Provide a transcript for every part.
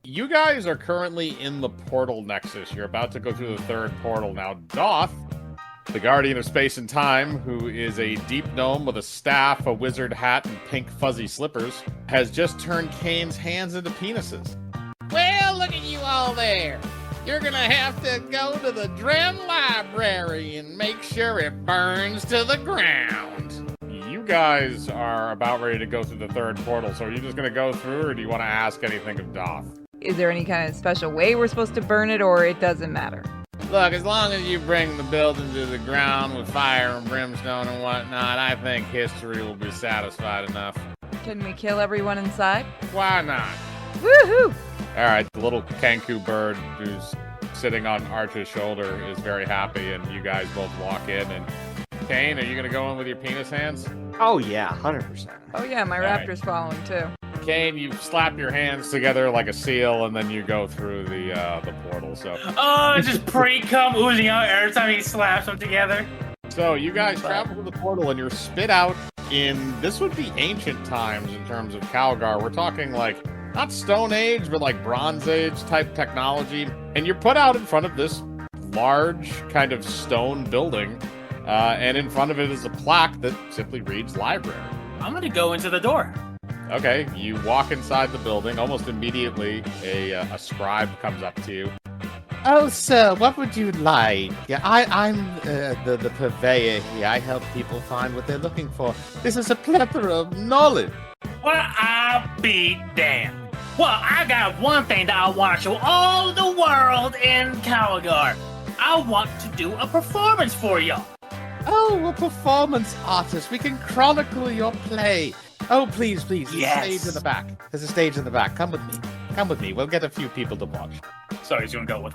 You guys are currently in the portal nexus. You're about to go through the third portal. Now, Doth, the guardian of space and time, who is a deep gnome with a staff, a wizard hat, and pink fuzzy slippers, has just turned Kane's hands into penises. Well, look at you all there. You're gonna have to go to the Dren Library and make sure it burns to the ground. You guys are about ready to go through the third portal, so are you just gonna go through, or do you want to ask anything of Doth? Is there any kind of special way we're supposed to burn it, or it doesn't matter? Look, as long as you bring the building to the ground with fire and brimstone and whatnot, I think history will be satisfied enough. Can we kill everyone inside? Why not? Woohoo! Alright, the little Kanku bird who's sitting on Arch's shoulder is very happy, and you guys both walk in, and Kane, are you gonna go in with your penis hands? Oh yeah, 100%. Oh yeah, my raptor's following too. Kane, you slap your hands together like a seal, and then you go through the portal. So, just pre-cum oozing out every time he slaps them together. So you guys travel through the portal, and you're spit out in, this would be ancient times in terms of Calgar. We're talking like, not Stone Age, but like Bronze Age type technology. And you're put out in front of this large kind of stone building, and in front of it is a plaque that simply reads library. I'm gonna go into the door. Okay, you walk inside the building. Almost immediately, a scribe comes up to you. Oh, sir, what would you like? Yeah, I'm the purveyor here. I help people find what they're looking for. This is a plethora of knowledge. Well, I'll be damned. Well, I got one thing that I want to show all the world in Calgar. I want to do a performance for y'all. Oh, a performance artist. We can chronicle your play. Oh, please. There's Yes. a stage in the back. There's a stage in the back. Come with me. We'll get a few people to watch. So he's gonna go with.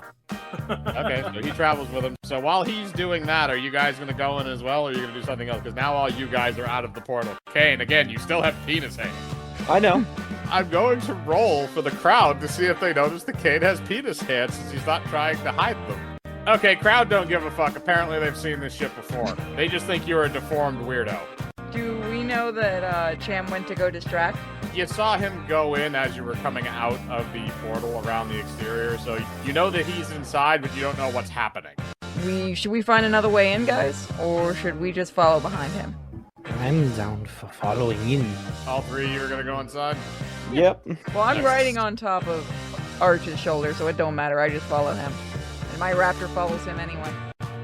Okay, so he travels with him. So while he's doing that, are you guys going to go in as well, or are you going to do something else? Because now all you guys are out of the portal. Kane, again, you still have penis hands. I know. I'm going to roll for the crowd to see if they notice that Kane has penis hands since he's not trying to hide them. Okay, crowd don't give a fuck. Apparently they've seen this shit before. They just think you're a deformed weirdo. Do we know that Cham went to go distract? You saw him go in as you were coming out of the portal around the exterior, so you know that he's inside, but you don't know what's happening. Should we find another way in, guys? Or should we just follow behind him? I'm down for following in. All three of you are going to go inside? Yep. Well, I'm riding on top of Arch's shoulder, so it don't matter. I just follow him. And my raptor follows him anyway.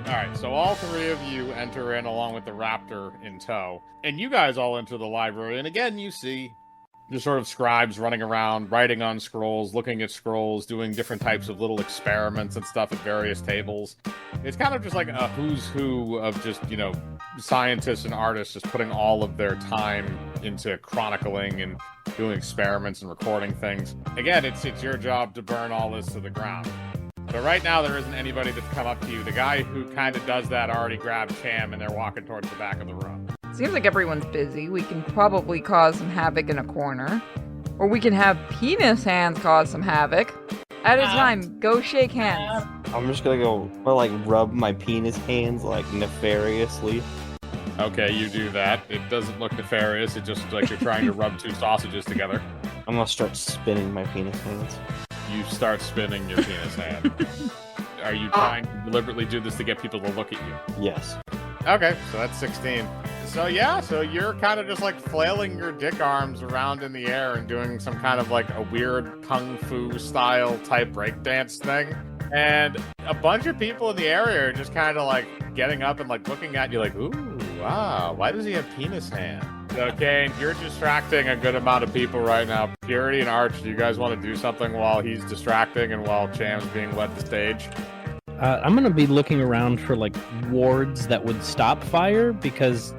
Alright, so all three of you enter in along with the raptor in tow. And you guys all enter the library, and again you see the sort of scribes running around, writing on scrolls, looking at scrolls, doing different types of little experiments and stuff at various tables. It's kind of just like a who's who of just, scientists and artists just putting all of their time into chronicling and doing experiments and recording things. Again, it's your job to burn all this to the ground. So right now there isn't anybody that's come up to you. The guy who kind of does that already grabbed Cham, and they're walking towards the back of the room. Seems like everyone's busy. We can probably cause some havoc in a corner. Or we can have penis hands cause some havoc. At a time, go shake hands. I'm just gonna go, rub my penis hands, nefariously. Okay, you do that. It doesn't look nefarious. It just looks like you're trying to rub two sausages together. I'm gonna start spinning my penis hands. You start spinning your penis hand. Are you trying to deliberately do this to get people to look at you? Yes. Okay, so that's 16. So you're kind of just flailing your dick arms around in the air and doing some kind of a weird kung fu style type breakdance thing. And a bunch of people in the area are just kind of getting up and looking at you ooh, wow, why does he have penis hand? Okay, you're distracting a good amount of people right now. Purity and Arch, do you guys want to do something while he's distracting and while Cham's being led to stage? I'm gonna be looking around for wards that would stop fire, because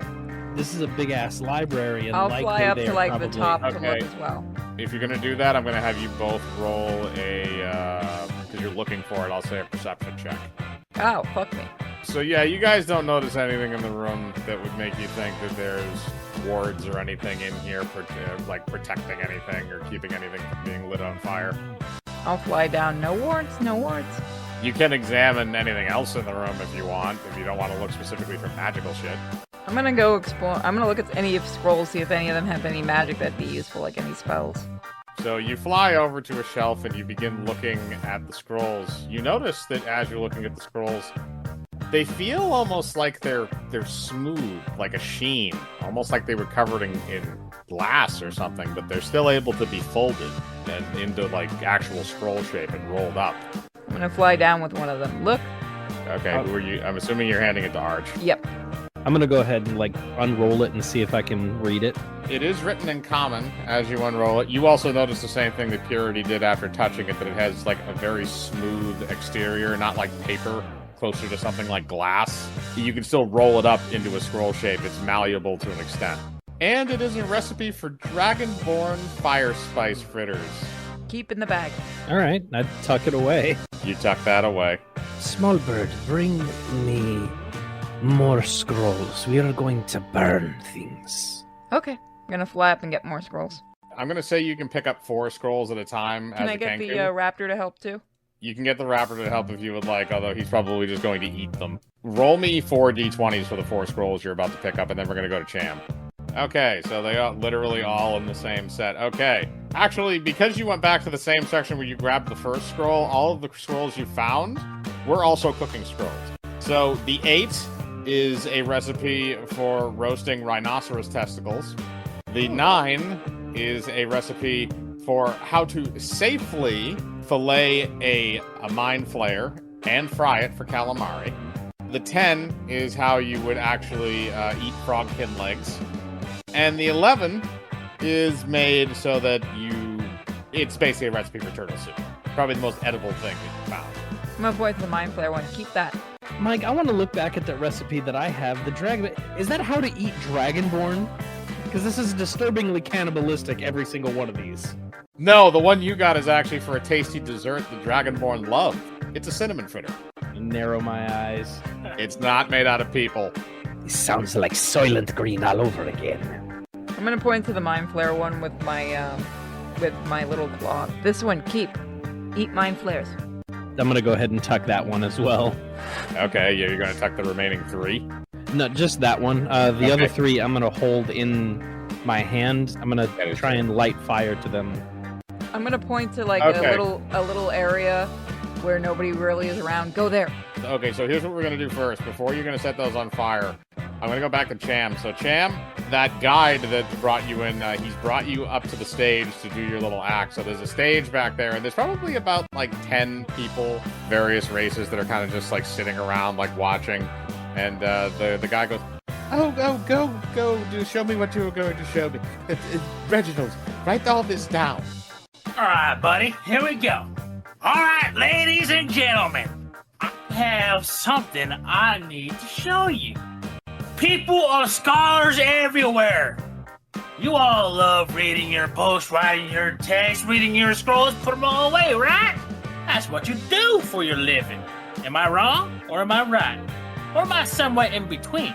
this is a big ass library, and I'll likely fly up they to are the probably... top to Okay. look as well. If you're gonna do that, I'm gonna have you both roll because you're looking for it, I'll say a perception check. Oh, fuck me. So yeah, you guys don't notice anything in the room that would make you think that there's wards or anything in here, protecting anything or keeping anything from being lit on fire. I'll fly down. No wards, no wards. You can examine anything else in the room if you want, if you don't want to look specifically for magical shit. I'm gonna go explore. I'm gonna look at any of scrolls, see if any of them have any magic that'd be useful, like any spells. So you fly over to a shelf and you begin looking at the scrolls. You notice that as you're looking at the scrolls, they feel almost like they're smooth, like a sheen, almost like they were covered in glass or something, but they're still able to be folded and into like actual scroll shape and rolled up. I'm gonna fly down with one of them. Look. Okay, who are you? I'm assuming you're handing it to Arch. Yep. I'm gonna go ahead and like unroll it and see if I can read it. It is written in common as you unroll it. You also notice the same thing that Purity did after touching it, that it has like a very smooth exterior, not like paper, closer to something like glass. You can still roll it up into a scroll shape. It's malleable to an extent. And it is a recipe for dragonborn fire spice fritters. Keep in the bag. All right, I'd tuck it away. You tuck that away. Small bird, bring me more scrolls. We are going to burn things. Okay. I'm gonna fly up and get more scrolls. I'm going to say you can pick up 4 scrolls at a time Can as I a get the Kenku. raptor to help too? You can get the raptor to help if you would like, although he's probably just going to eat them. Roll me 4 d20s for the 4 scrolls you're about to pick up, and then we're going to go to Cham. Okay, so they are literally all in the same set. Okay. Actually, because you went back to the same section where you grabbed the first scroll, all of the scrolls you found were also cooking scrolls. So the 8 is a recipe for roasting rhinoceros testicles. The 9 is a recipe for how to safely fillet a mind flayer and fry it for calamari. The 10 is how you would actually eat frogkin legs. And the 11 is made so that it's basically a recipe for turtle soup. Probably the most edible thing that you found. I'm gonna point to the mind flare one. Keep that. Mike, I want to look back at that recipe that I have. The dragon. Is that how to eat dragonborn? Because this is disturbingly cannibalistic, every single one of these. No, the one you got is actually for a tasty dessert the dragonborn love. It's a cinnamon fritter. Narrow my eyes. It's not made out of people. This sounds like Soylent Green all over again. I'm gonna point to the mind flare one with my little claw. This one, keep. Eat mind flares. I'm gonna go ahead and tuck that one as well. Okay, yeah, you're going to tuck the remaining 3. No, just that one. The other 3 I'm gonna hold in my hand. I'm gonna try and light fire to them. I'm gonna point to like Okay. a little area where nobody really is around. Go there. Okay, so here's what we're going to do first. Before you're going to set those on fire, I'm going to go back to Cham. So Cham, that guide that brought you in, he's brought you up to the stage to do your little act. So there's a stage back there, and there's probably about like 10 people, various races that are kind of just like sitting around, like watching. And the guy goes, Go, show me what you were going to show me. Reginald, write all this down. All right, buddy, here we go. All right, ladies and gentlemen, I have something I need to show you. People are scholars everywhere. You all love reading your books, writing your text, reading your scrolls, put them all away, right? That's what you do for your living. Am I wrong, or am I right? Or am I somewhere in between?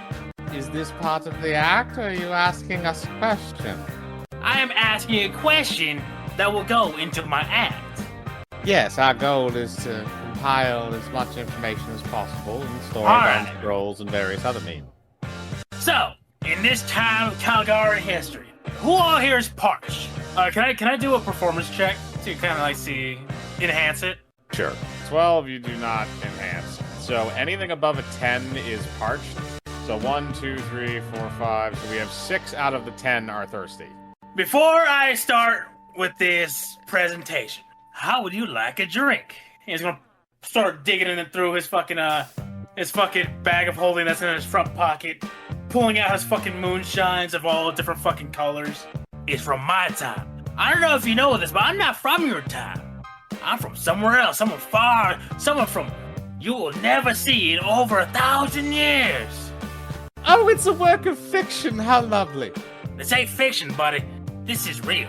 Is this part of the act, or are you asking us a question? I am asking a question that will go into my act. Yes, our goal is to compile as much information as possible and store it All on right. scrolls and various other means. So, in this time of Calgary history, who all here is parched? Can I do a performance check to kind of like see, enhance it? sure. 12, you do not enhance. So anything above a 10 is parched. So 1, 2, 3, 4, 5. So we have 6 out of the 10 are thirsty. Before I start with this presentation, how would you like a drink? He's gonna start digging in through his fucking bag of holding that's in his front pocket, pulling out his fucking moonshines of all different fucking colors. It's from my time. I don't know if you know this, but I'm not from your time. I'm from somewhere else, someone far, someone from you will never see in over 1,000 years. Oh, it's a work of fiction. How lovely. This ain't fiction, buddy. This is real.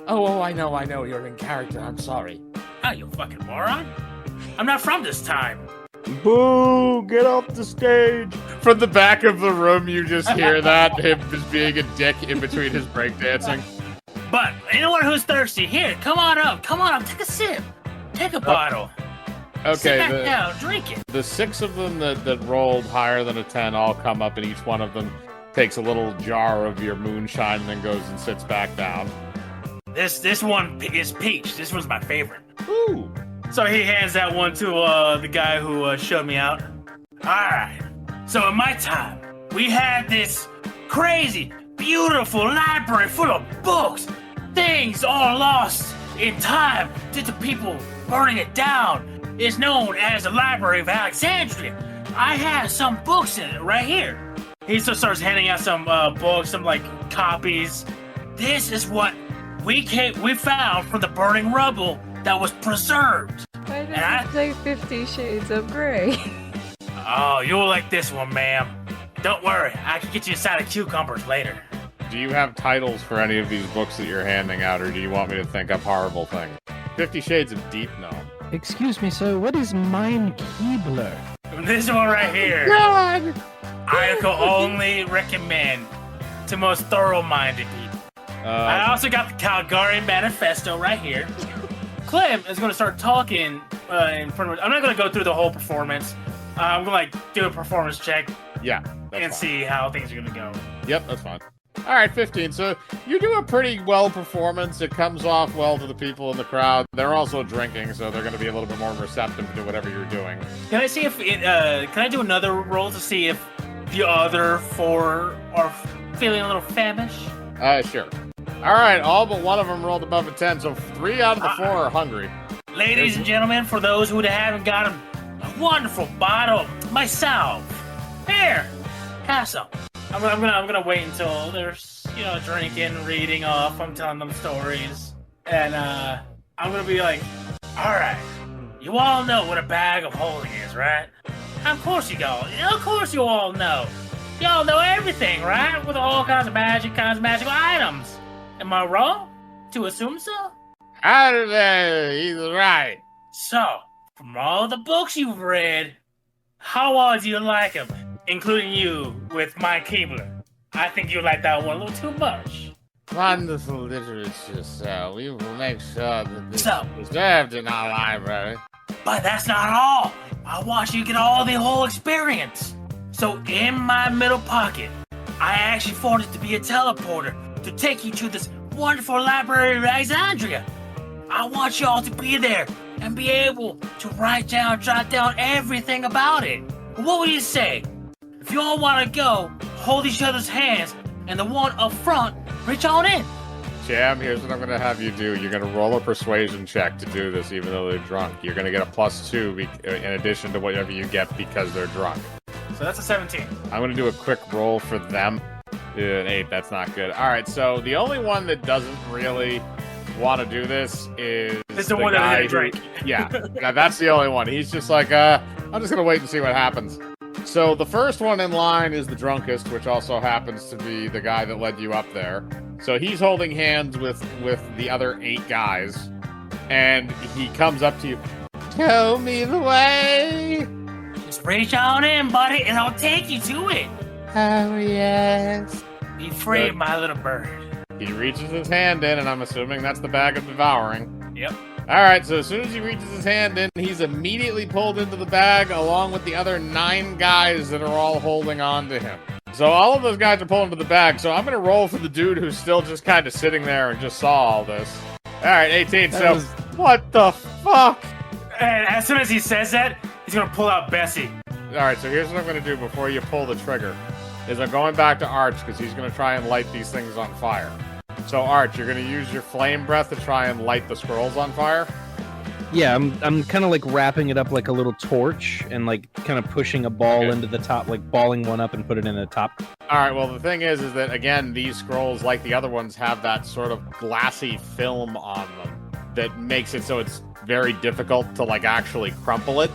Oh, I know. You're in character. I'm sorry. Oh, you fucking moron. I'm not from this time. Boo! Get off the stage! From the back of the room, you just hear that, him just being a dick in between his breakdancing. But anyone who's thirsty, here, come on up, take a sip. Take a bottle. Sit back Okay, down, drink it. the 6 of them that rolled higher than a 10 all come up, and each one of them takes a little jar of your moonshine and then goes and sits back down. This one is peach. This one's my favorite. Ooh. So he hands that one to the guy who showed me out. All right. So in my time, we had this crazy, beautiful library full of books. Things all lost in time due to people burning it down. It's known as the Library of Alexandria. I have some books in it right here. He just starts handing out some books, some like copies. This is what we found from the burning rubble that was preserved. Why does And it say 50 Shades of Grey? Oh, you'll like this one, ma'am. Don't worry, I can get you a side of cucumbers later. Do you have titles for any of these books that you're handing out, or do you want me to think up horrible things? 50 Shades of Deep, no. Excuse me, sir. What is Mein Keebler? This one right here, God! I can only recommend to most thorough-minded people. I also got the Calgarian Manifesto right here. Clem is going to start talking in front of. I'm not going to go through the whole performance. I'm going to do a performance check Yeah, that's and fine. see how things are going to go. Yep, that's fine. All right, 15. So you do a pretty well performance. It comes off well to the people in the crowd. They're also drinking, so they're going to be a little bit more receptive to whatever you're doing. Can I see if it, can I do another roll to see if the other four are feeling a little famished? Sure. All right, all but one of them rolled above a 10, so 3 out of the 4 are hungry. Ladies and gentlemen, for those who haven't got a wonderful bottle of my salve, here, have some. I'm gonna wait until there's drinking, reading off. I'm telling them stories, and I'm gonna be like, all right, you all know what a bag of holding is, right? Of course you all know. Y'all know everything, right? With all kinds of magical items. Am I wrong to assume so? He's right. So, from all the books you've read, how well do you like them? Including you with my Keebler. I think you like that one a little too much. Wonderful literature, sir. We will make sure that this So- is preserved in our library. But that's not all. I want you to get all the whole experience. So in my middle pocket, I actually formed it to be a teleporter to take you to this wonderful Library of Alexandria. I want you all to be there and be able to jot down everything about it. What would you say? If you all want to go, hold each other's hands, and the one up front, reach on in. Jam, here's what I'm going to have you do. You're going to roll a persuasion check to do this, even though they're drunk. You're going to get a +2 in addition to whatever you get because they're drunk. So that's a 17. I'm going to do a quick roll for them. An 8, that's not good. All right, so the only one that doesn't really want to do this is It's the one that guy didn't drink. Yeah, that's the only one. He's just like, I'm just going to wait and see what happens. So the first one in line is the drunkest, which also happens to be the guy that led you up there. So he's holding hands with the other 8 guys, and he comes up to you. Tell me the way. Just reach on in, buddy, and I'll take you to it. Oh, yes. Be free, Good. my little bird. He reaches his hand in, and I'm assuming that's the bag of devouring. Yep. All right, so as soon as he reaches his hand in, he's immediately pulled into the bag along with the other 9 guys that are all holding on to him. So all of those guys are pulling into the bag, so I'm going to roll for the dude who's still just kind of sitting there and just saw all this. All right, 18, so what the fuck? And as soon as he says that, he's gonna pull out Bessie. All right, so here's what I'm going to do before you pull the trigger. Is I'm going back to Arch because he's going to try and light these things on fire. So Arch, you're going to use your flame breath to try and light the scrolls on fire? Yeah, I'm kind of like wrapping it up like a little torch and like kind of pushing a ball Okay. into the top, like balling one up and put it in the top. All right, well, the thing is that, again, these scrolls, like the other ones, have that sort of glassy film on them that makes it so it's very difficult to, like, actually crumple it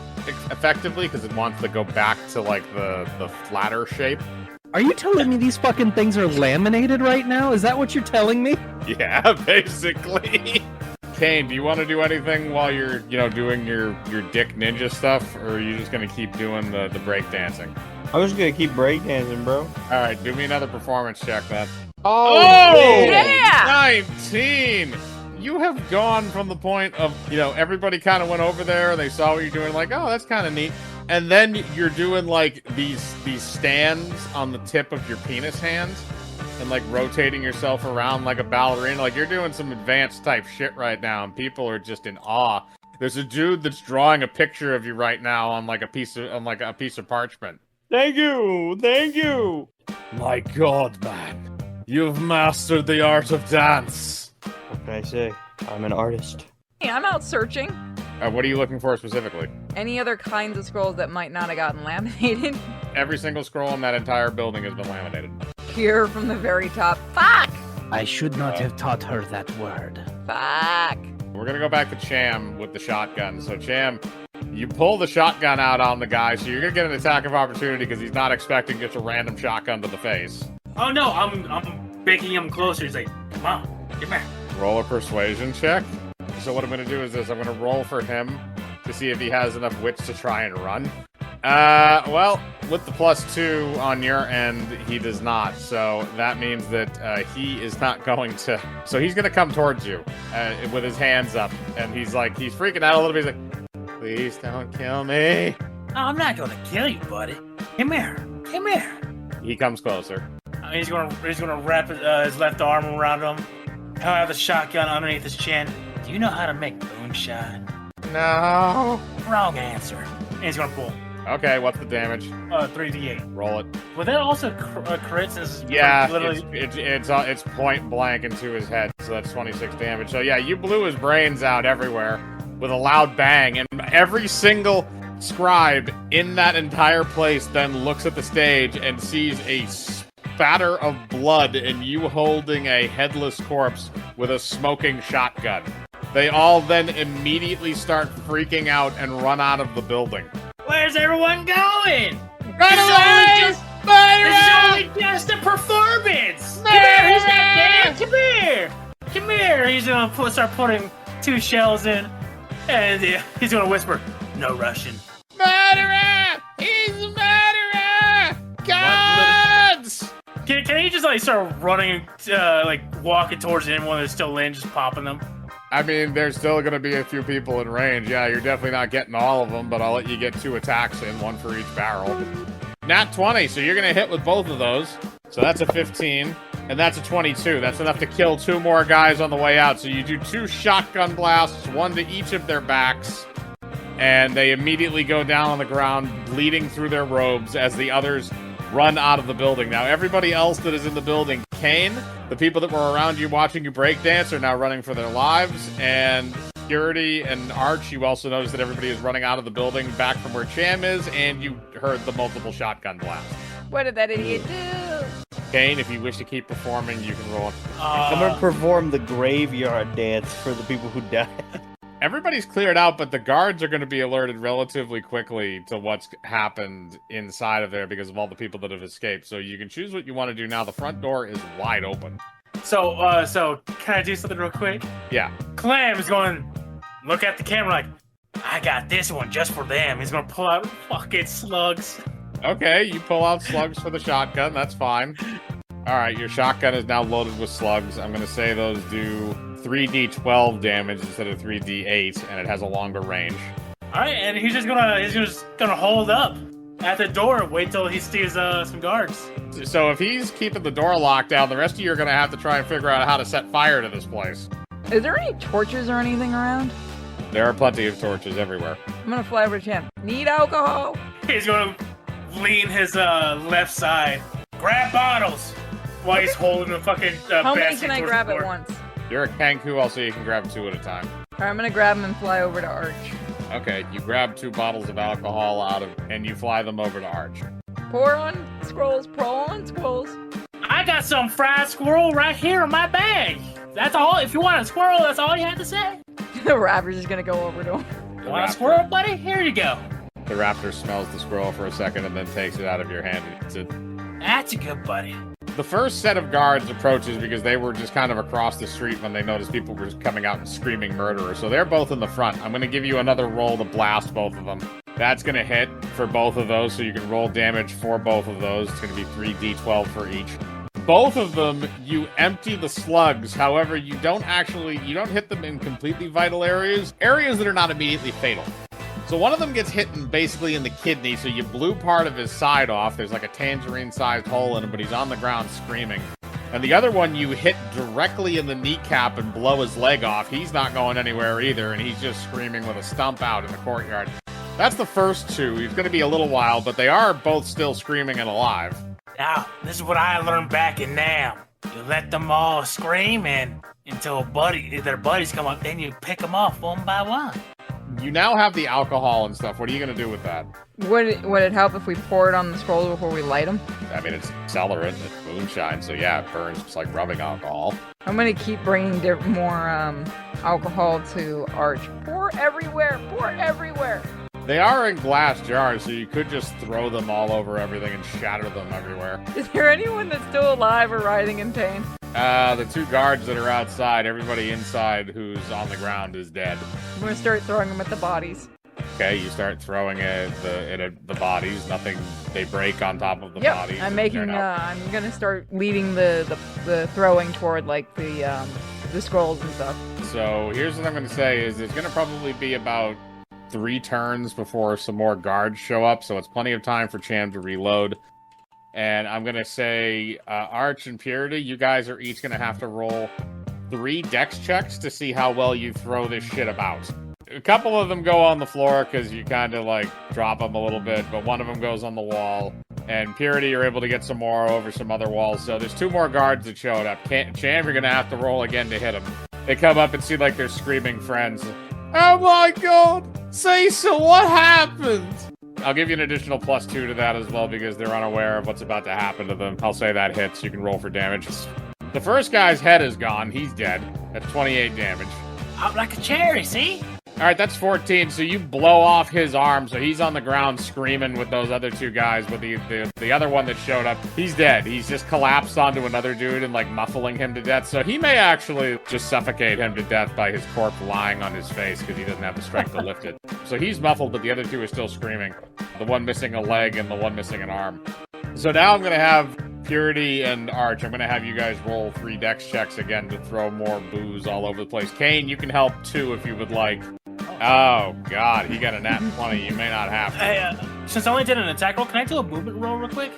effectively because it wants to go back to, like, the flatter shape. Are you telling me these fucking things are laminated right now? Is that what you're telling me? Yeah, basically. Kane, do you want to do anything while you're, doing your dick ninja stuff, or are you just going to keep doing the break dancing? I'm just gonna keep breakdancing, bro. All right, do me another performance check, then. Oh, Yeah! 19! You have gone from the point of, everybody kind of went over there, and they saw what you're doing, like, oh, that's kind of neat. And then you're doing, like, these stands on the tip of your penis hands. and like rotating yourself around like a ballerina. Like you're doing some advanced type shit right now, and people are just in awe. There's a dude that's drawing a picture of you right now on like a piece of parchment. Thank you, thank you. My God, man, you've mastered the art of dance. What can I say? I'm an artist. Hey, I'm out searching. What are you looking for specifically? Any other kinds of scrolls that might not have gotten laminated? Every single scroll in that entire building has been laminated. Here from the very top. Fuck! I should not have taught her that word. Fuck! We're gonna go back to Cham with the shotgun. So Cham, you pull the shotgun out on the guy, so you're gonna get an attack of opportunity because he's not expecting just a random shotgun to the face. Oh no, I'm making him closer. He's like, come on, get back. Roll a persuasion check. So what I'm gonna do is this: I'm gonna roll for him to see if he has enough wits to try and run. Well, with the +2 on your end, he does not. So that means that he is not going to. So he's gonna come towards you with his hands up, and he's freaking out a little bit. He's like, "Please don't kill me." Oh, I'm not gonna kill you, buddy. Come here, come here. He comes closer. He's gonna wrap his left arm around him. He'll have the shotgun underneath his chin. Do you know how to make moonshine? No. Wrong answer. And he's gonna pull. Okay, what's the damage? 3d8. Roll it. Will that also crit since Yeah, literally... it's point blank into his head, so that's 26 damage. So yeah, you blew his brains out everywhere with a loud bang, and every single scribe in that entire place then looks at the stage and sees a spatter of blood and you holding a headless corpse with a smoking shotgun. They all then immediately start freaking out and run out of the building. Where's everyone going? Run away! This is only just a performance! Come here, he's not dead! Come here! Come here! He's gonna start putting 2 shells in, and he's gonna whisper, "No Russian." Murderer! He's a murderer! Gods! Can he just start running, walking towards anyone that's still in, just popping them? I mean, there's still going to be a few people in range. Yeah, you're definitely not getting all of them, but I'll let you get 2 attacks in, 1 for each barrel. Nat 20, so you're going to hit with both of those. So that's a 15, and that's a 22. That's enough to kill 2 more guys on the way out. So you do 2 shotgun blasts, 1 to each of their backs, and they immediately go down on the ground, bleeding through their robes as the others run out of the building. Now, everybody else that is in the building, Kane, the people that were around you watching you breakdance are now running for their lives, and Security and Arch, you also notice that everybody is running out of the building back from where Cham is, and you heard the multiple shotgun blasts. What did that idiot do? Kane, if you wish to keep performing, you can roll. I'm gonna perform the graveyard dance for the people who died. Everybody's cleared out, but the guards are going to be alerted relatively quickly to what's happened inside of there because of all the people that have escaped. So you can choose what you want to do now. The front door is wide open. So can I do something real quick? Yeah. Clam is going to look at the camera like, I got this one just for them. He's going to pull out fucking slugs. Okay, you pull out slugs for the shotgun. That's fine. All right, your shotgun is now loaded with slugs. I'm going to say those do 3d12 damage instead of 3d8, and it has a longer range. All right, and he's just gonna hold up at the door and wait till he sees some guards. So if he's keeping the door locked down, the rest of you are going to have to try and figure out how to set fire to this place. Is there any torches or anything around? There are plenty of torches everywhere. I'm gonna fly over to Cham. Need alcohol? He's gonna lean his left side, grab bottles while he's holding the fucking. How many basket can I towards grab the at door. once? You're a Kanku, also you can grab 2 at a time. Alright, I'm gonna grab him and fly over to Arch. Okay, you grab 2 bottles of alcohol and you fly them over to Arch. Pour on scrolls, pour on scrolls. I got some fried squirrel right here in my bag. That's all. If you want a squirrel, that's all you have to say. The raptor's just gonna go over to him. Want a squirrel, buddy? Here you go. The raptor smells the squirrel for a second and then takes it out of your hand and eats it. That's a good buddy. The first set of guards approaches because they were just kind of across the street when they noticed people were coming out and screaming murderer. So they're both in the front. I'm going to give you another roll to blast both of them. That's going to hit for both of those, so you can roll damage for both of those. It's going to be 3d12 for each. Both of them, you empty the slugs. However, you don't hit them in completely vital areas that are not immediately fatal. So one of them gets hit basically in the kidney, so you blew part of his side off. There's like a tangerine-sized hole in him, but he's on the ground screaming. And the other one you hit directly in the kneecap and blow his leg off. He's not going anywhere either, and he's just screaming with a stump out in the courtyard. That's the first two. He's going to be a little while, but they are both still screaming and alive. Now, this is what I learned back in Nam. You let them all scream until their buddies come up, then you pick them off one by one. You now have the alcohol and stuff. What are you going to do with that? Would it help if we pour it on the scrolls before we light them? I mean, it's accelerant, it's moonshine, so yeah, it burns just like rubbing alcohol. I'm gonna keep bringing more alcohol to Arch. Pour everywhere! Pour everywhere! They are in glass jars, so you could just throw them all over everything and shatter them everywhere. Is there anyone that's still alive or writhing in pain? The two guards that are outside, everybody inside who's on the ground is dead. I'm gonna start throwing them at the bodies. Okay, you start throwing at the bodies. Nothing, they break on top of the Yep, bodies. I'm making. I'm gonna start leading the throwing toward like the scrolls and stuff. So here's what I'm gonna say: is there's gonna probably be about 3 turns before some more guards show up, so it's plenty of time for Cham to reload. And I'm gonna say, Arch and Purity, you guys are each gonna have to roll 3 dex checks to see how well you throw this shit about. A couple of them go on the floor because you kind of like drop them a little bit, but one of them goes on the wall. And Purity, you're able to get some more over some other walls. So there's 2 more guards that showed up. Cham, you're gonna have to roll again to hit them. They come up and see like they're screaming friends. Oh my god! Cecil, what happened? I'll give you an additional +2 to that as well because they're unaware of what's about to happen to them. I'll say that hits. You can roll for damage. The first guy's head is gone. He's dead. That's 28 damage. Hop like a cherry, see? Alright, that's 14, so you blow off his arm, so he's on the ground screaming with those other 2 guys, but the other one that showed up, he's dead. He's just collapsed onto another dude and, like, muffling him to death, so he may actually just suffocate him to death by his corpse lying on his face, because he doesn't have the strength to lift it. So he's muffled, but the other 2 are still screaming. The one missing a leg and the one missing an arm. So now I'm gonna have Purity and Arch, I'm gonna have you guys roll 3 dex checks again to throw more booze all over the place. Kane, you can help too if you would like. Oh god, he got a nat 20. You may not have to. Hey, since I only did an attack roll, can I do a movement roll real quick?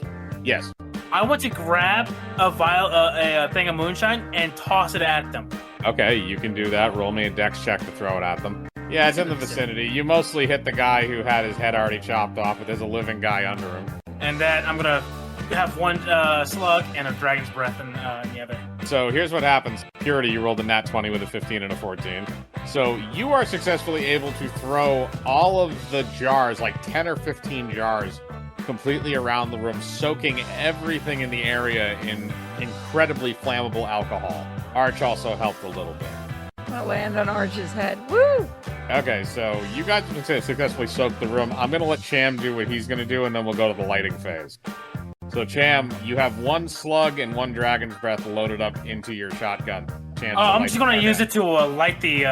Yes. I want to grab a thing of moonshine and toss it at them. Okay, you can do that. Roll me a dex check to throw it at them. Yeah, it's in the vicinity. You mostly hit the guy who had his head already chopped off, but there's a living guy under him. And that I'm gonna have 1 slug and a dragon's breath in the other. So here's what happens. Purity, you rolled a nat 20 with a 15 and a 14. So you are successfully able to throw all of the jars, like 10 or 15 jars, completely around the room, soaking everything in the area in incredibly flammable alcohol. Arch also helped a little bit. I'll land on Arch's head. Woo! Okay, so you guys successfully soaked the room. I'm going to let Cham do what he's going to do, and then we'll go to the lighting phase. So, Cham, you have 1 slug and 1 dragon's breath loaded up into your shotgun. I'm just going to use it to light the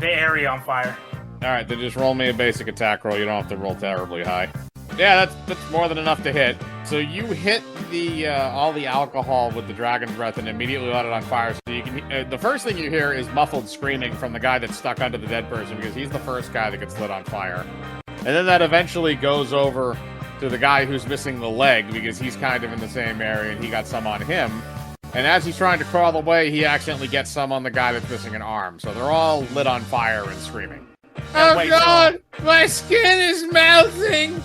area on fire. Alright, then just roll me a basic attack roll. You don't have to roll terribly high. Yeah, that's more than enough to hit. So you hit the all the alcohol with the dragon's breath and immediately light it on fire. So you can the first thing you hear is muffled screaming from the guy that's stuck under the dead person because he's the first guy that gets lit on fire. And then that eventually goes over to the guy who's missing the leg because he's kind of in the same area and he got some on him. And as he's trying to crawl away, he accidentally gets some on the guy that's missing an arm. So they're all lit on fire and screaming. Oh god! My skin is melting!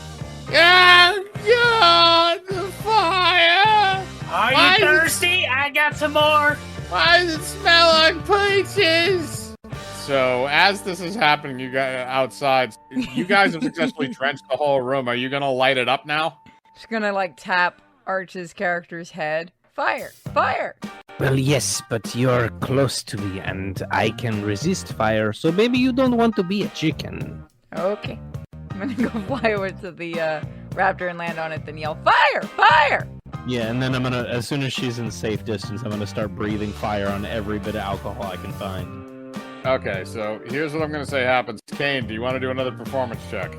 Oh god! The fire! Are you thirsty? I got some more! Why does it smell like peaches? So, as this is happening, you guys outside, you guys have successfully drenched the whole room. Are you gonna light it up now? Just gonna like tap Arch's character's head. Fire! Fire! Well, yes, but you're close to me and I can resist fire, so maybe you don't want to be a chicken. Okay. I'm gonna go fly over to the raptor and land on it, then yell, Fire! Fire! Yeah, and then I'm gonna, as soon as she's in safe distance, I'm gonna start breathing fire on every bit of alcohol I can find. Okay, so here's what I'm gonna say happens. Kane, do you want to do another performance check?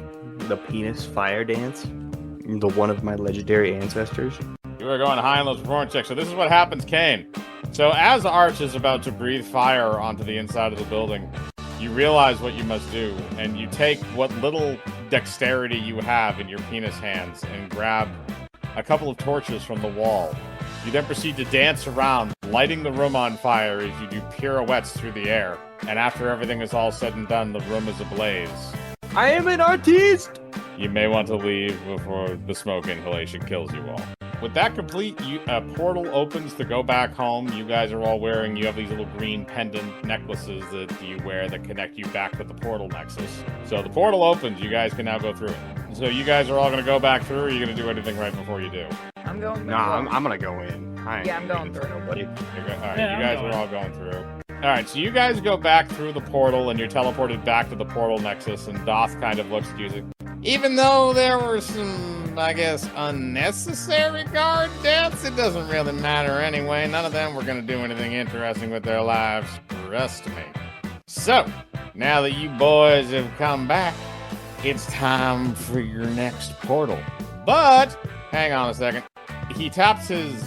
The penis fire dance? The one of my legendary ancestors? You are going high on those performance checks. So this is what happens, Kane. So as Arch is about to breathe fire onto the inside of the building, you realize what you must do, and you take what little dexterity you have in your penis hands and grab a couple of torches from the wall. You then proceed to dance around, lighting the room on fire as you do pirouettes through the air. And after everything is all said and done, the room is ablaze. I am an artiste! You may want to leave before the smoke inhalation kills you all. With that complete, a portal opens to go back home. You guys are all wearing, you have these little green pendant necklaces that you wear that connect you back to the portal nexus. So the portal opens, you guys can now go through it. So you guys are all going to go back through, or are you going to do anything right before you do? I'm going. Nah, I'm gonna go in. Yeah, I'm going through. Nobody. Alright, Yeah, you guys are all going through. Alright, so you guys go back through the portal, and you're teleported back to the portal nexus, and Doth kind of looks at you and says, even though there were some, I guess, unnecessary guard deaths, it doesn't really matter anyway. None of them were going to do anything interesting with their lives. Trust me. So, now that you boys have come back, it's time for your next portal. But, hang on a second. He taps his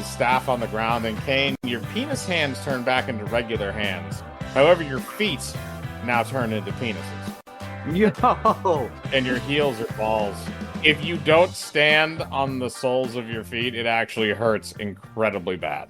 staff on the ground, and Kane, your penis hands turn back into regular hands. However, your feet now turn into penises. Yo! And your heels are balls. If you don't stand on the soles of your feet, it actually hurts incredibly bad.